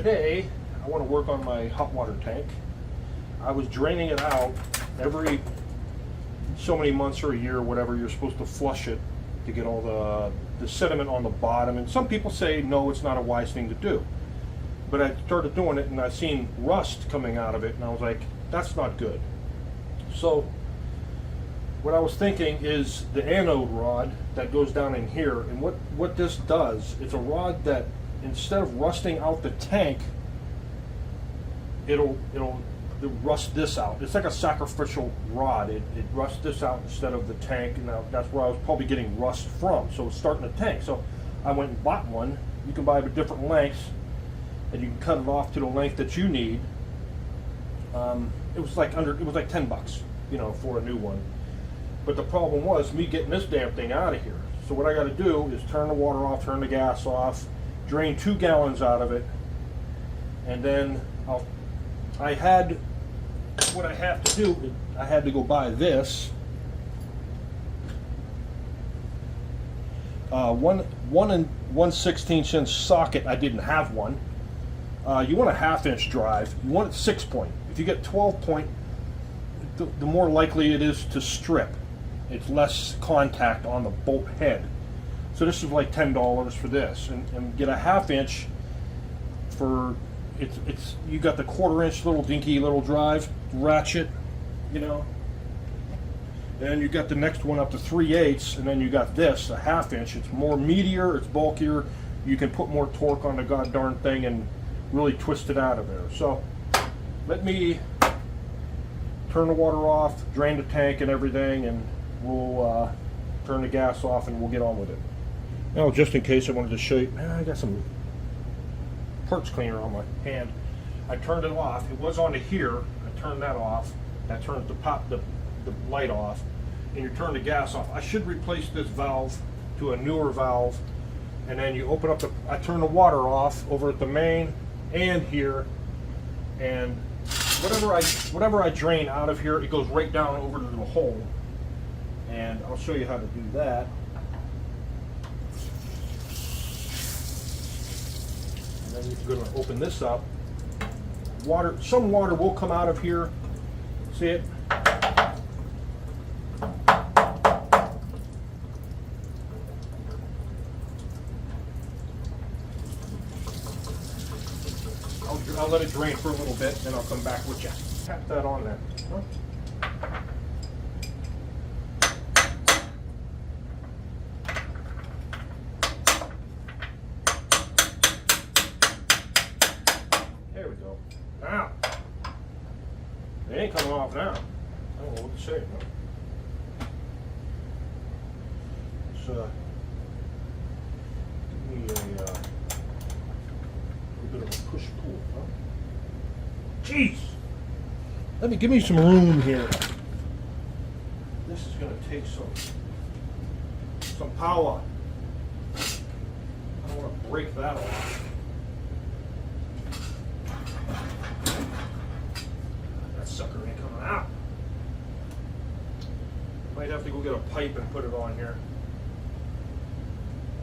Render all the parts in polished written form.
today I want to work on my hot water tank. I was draining it out every so many months or a year, whatever. You're supposed to flush it to get all the sediment on the bottom, and some people say no, it's not a wise thing to do. But I started doing it and I seen rust coming out of it, and I was like, that's not good. So what I was thinking is the anode rod that goes down in here, and what this does, it's a rod that instead of rusting out the tank, it'll rust this out. It's like a sacrificial rod. It rusts this out instead of the tank, and now that's where I was probably getting rust from. So it's starting the tank. So I went and bought one. You can buy different lengths, and you can cut it off to the length that you need. It was like $10, you know, for a new one. But the problem was me getting this damn thing out of here. So what I got to do is turn the water off, turn the gas off, drain 2 gallons out of it, and then I had to do, I had to go buy this. 1 1/16" socket. I didn't have one. You want a 1/2" drive. You want it 6-point. If you get 12-point, the more likely it is to strip. It's less contact on the bolt head. So this is like $10 for this, and get a 1/2" for it's you got the 1/4" little dinky little drive ratchet, you know. And then you got the next one up to 3/8, and then you got this, a 1/2". It's more meatier, it's bulkier. You can put more torque on the goddamn thing and really twist it out of there. So let me turn the water off, drain the tank and everything, and we'll turn the gas off and we'll get on with it. Now, just in case, I wanted to show you, I got some parts cleaner on my hand. I turned it off. It was on to here. I turned that off. That turns the light off, and you turn the gas off. I should replace this valve to a newer valve, and then you open up I turn the water off over at the main and here, and whatever I drain out of here, it goes right down over to the hole, and I'll show you how to do that. And then you're going to open this up. Some water will come out of here. See it? I'll let it drain for a little bit, then I'll come back with you. Tap that on there. There we go. Now, it ain't coming off now. I don't know what to say. It's give me a little bit of a push-pull, huh? Jeez! Give me some room here. This is going to take some power. I don't want to break that off. That sucker ain't coming out. Might have to go get a pipe and put it on here.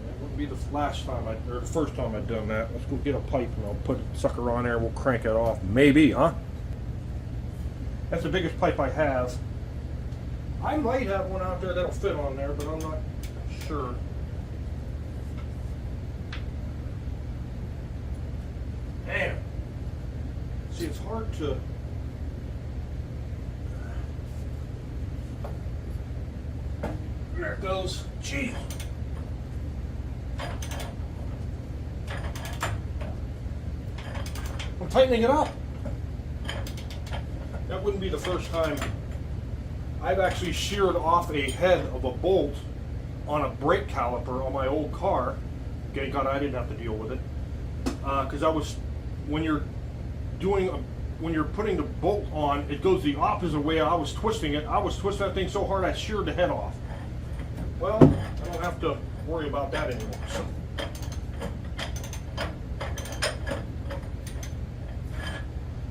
It wouldn't be the last time or the first time I'd done that. Let's go get a pipe and I'll put the sucker on there and we'll crank it off. Maybe, huh? That's the biggest pipe I have. I might have one out there that'll fit on there, but I'm not sure. Man. See, it's hard to... There it goes. Jeez. I'm tightening it up. That wouldn't be the first time. I've actually sheared off a head of a bolt on a brake caliper on my old car. Thank God I didn't have to deal with it. Because when you're putting the bolt on, it goes the opposite way I was twisting it. I was twisting that thing so hard I sheared the head off. Well, I don't have to worry about that anymore. So.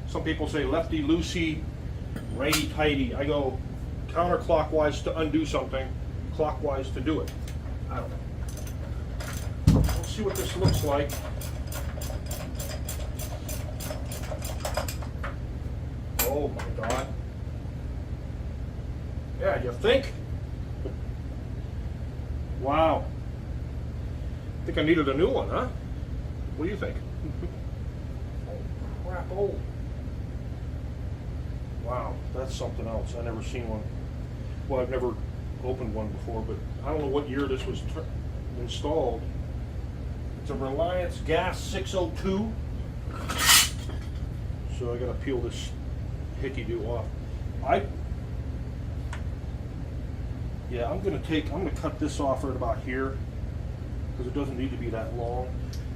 Some people say lefty loosey, righty tighty. I go counterclockwise to undo something, clockwise to do it. I don't know. Let's see what this looks like. God. Yeah, you think? Wow. I think I needed a new one, huh? What do you think? Oh, crap. Oh. Wow, that's something else. I've never seen one. Well, I've never opened one before, but I don't know what year this was installed. It's a Reliance Gas 602. So I gotta peel this hickey-do off. Yeah, I'm gonna cut this off right about here because it doesn't need to be that long.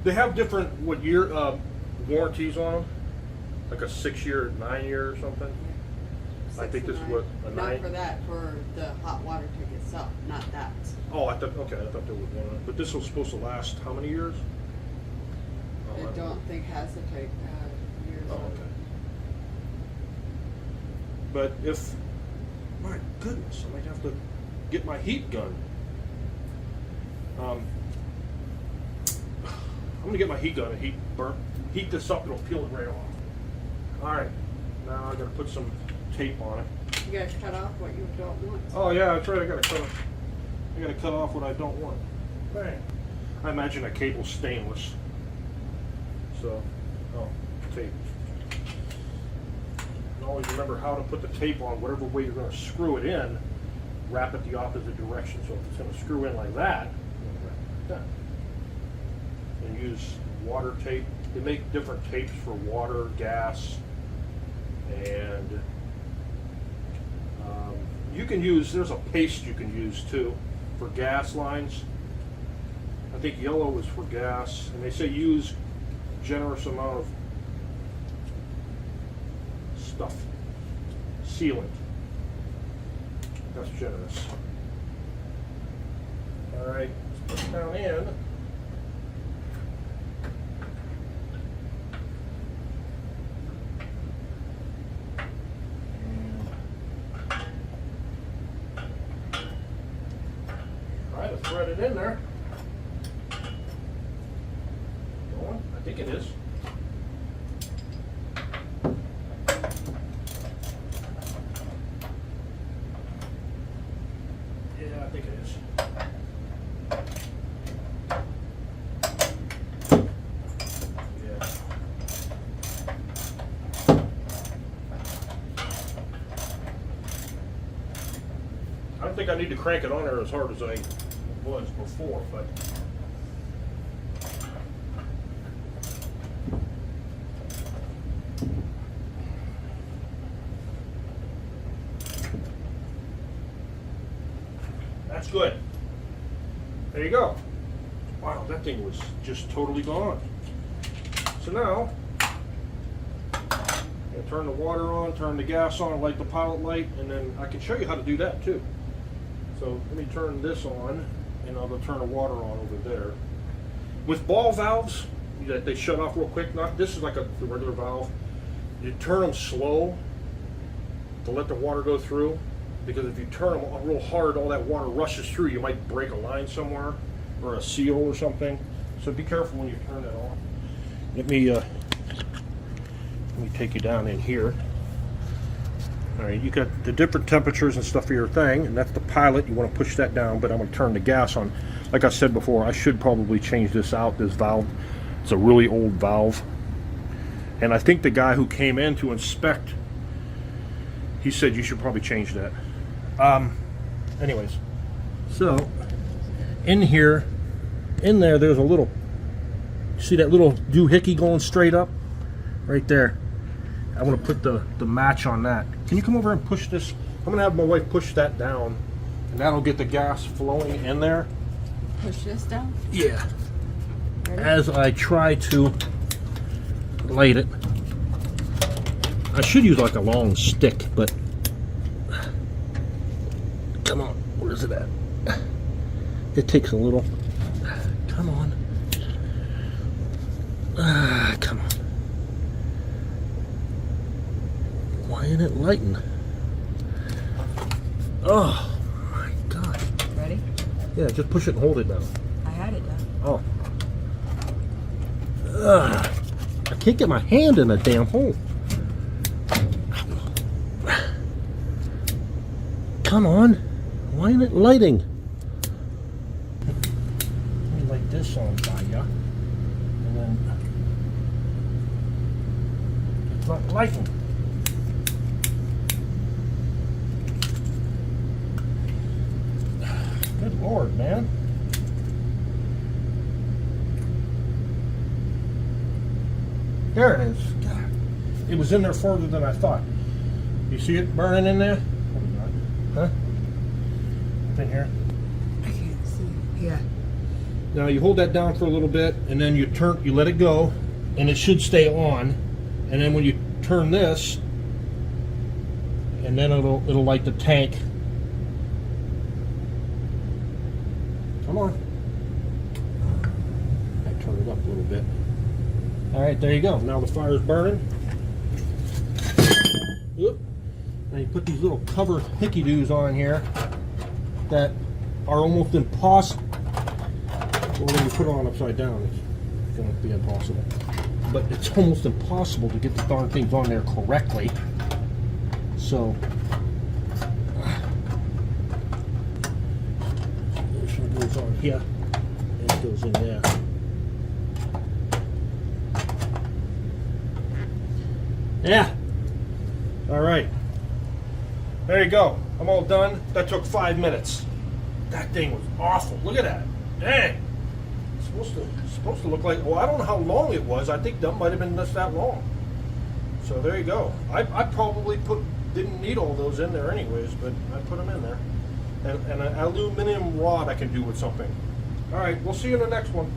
They have different warranties on them, like a 6-year, 9-year or something. I think this is what a 9. Not for that, for the hot water tank itself, not that. Oh, I thought there was one. But this was supposed to last how many years? I don't think has to take years. Oh, okay. But if, my goodness, I might have to get my heat gun. I'm gonna get my heat gun and heat this up. It'll peel it right off. All right, now I gotta put some tape on it. You guys cut off what you don't want. Oh yeah, that's right. I gotta cut off what I don't want. Bang. I imagine that cable's stainless. So, tape. And always remember how to put the tape on whatever way you're going to screw it in. Wrap it the opposite direction. So if it's going to screw in like that, and use water tape. They make different tapes for water, gas, and you can use. There's a paste you can use too for gas lines. I think yellow is for gas, and they say use generous amount of stuff, sealant. That's generous. All right, let's put it down in. Try to thread it in there. Going? I think it is. Yeah, I think it is. Yeah. I don't think I need to crank it on there as hard as I was before, but that's good. There you go. Wow, that thing was just totally gone. So now, I turn the water on, turn the gas on, light the pilot light, and then I can show you how to do that too. So let me turn this on, and I'll go turn the water on over there. With ball valves, they shut off real quick. This is like the regular valve. You turn them slow to let the water go through, because if you turn them real hard, all that water rushes through. You might break a line somewhere or a seal or something. So be careful when you turn that on. Let me take you down in here. All right, you got the different temperatures and stuff for your thing, and that's the pilot. You want to push that down, but I'm going to turn the gas on. Like I said before, I should probably change this out, this valve. It's a really old valve. And I think the guy who came in to inspect, he said you should probably change that. Anyways, so in here, in there's a little, see that little doohickey going straight up? Right there. I want to put the match on that. Can you come over and push this? I'm going to have my wife push that down, and that'll get the gas flowing in there. Push this down? Yeah. Ready? As I try to light it. I should use like a long stick, but come on, where is it at? It takes a little. Come on. Come on. Why ain't it lighting? Oh my God. Ready? Yeah, just push it and hold it down. I had it down. Oh. I can't get my hand in a damn hole. come on. Why isn't it lighting? Let me light this on by ya. And then it's not lighting. Good Lord, man. There it is. God. It was in there further than I thought. You see it burning in there? Huh? Up in here? I can't see. Yeah. Now you hold that down for a little bit, and then you let it go, and it should stay on. And then when you turn this, and then it'll light the tank. Come on. I turn it up a little bit. All right, there you go. Now the fire's burning. Oop. Now you put these little cover hickey-doos on here that are almost impossible. Well, when you put it on upside down, it's going to be impossible. But it's almost impossible to get the darn things on there correctly. So, this one goes on here, and it goes in there. Yeah. All right. There you go. I'm all done. That took 5 minutes. That thing was awful. Look at that. Dang. It's supposed to look like, well, I don't know how long it was. I think that might have been just that long. So there you go. I probably didn't need all those in there anyways, but I put them in there. And an aluminum rod I can do with something. All right, we'll see you in the next one.